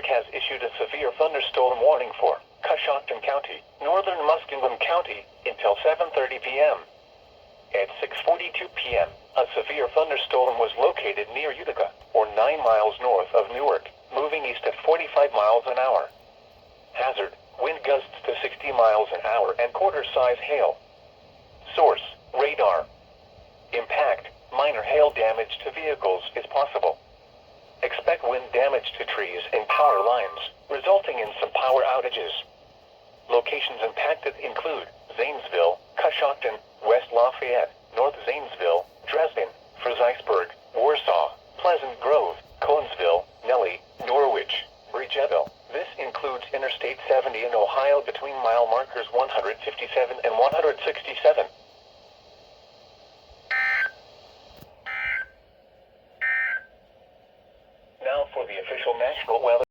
has issued a severe thunderstorm warning for Coshocton County, northern Muskingum County, until 7:30 p.m. At 6:42 p.m., a severe thunderstorm was located near Utica, or 9 miles north of Newark, moving east at 45 miles an hour. Hazard, wind gusts to 60 miles an hour and quarter-size hail. Source, radar. Impact, minor hail damage to vehicles is possible. Expect wind damage to trees and power lines, resulting in some power outages. Locations impacted include Zanesville, Coshocton, West Lafayette, North Zanesville, Dresden, Fredericksburg, Warsaw, Pleasant Grove, Conesville, Nellie, Norwich, Bridgeville. This includes Interstate 70 in Ohio between mile markers 157 and 167. Now for the official national weather.